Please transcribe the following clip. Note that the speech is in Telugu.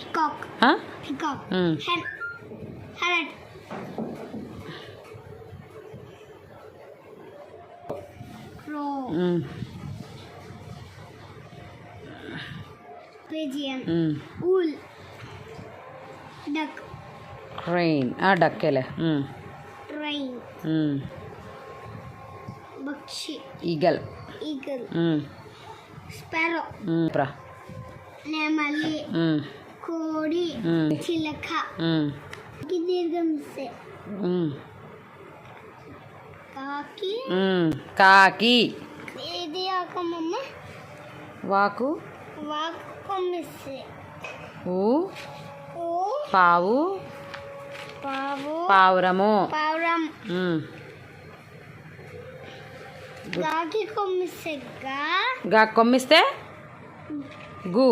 peacock peacock heron crow pigeon owl duck crane డక్కేలే ట్రైన్ పక్షి ఈగల్ ఈగల్ స్పారో నెమలి కోడి చిలక దీర్ఘంసే కాకి కాకి ఇది ఆకమమ్మ వాకు వాకు కొమ్మిసే పావు పావు పావురము పావురం గాకి కొమ్మిసే గా కొమ్మిస్తే గు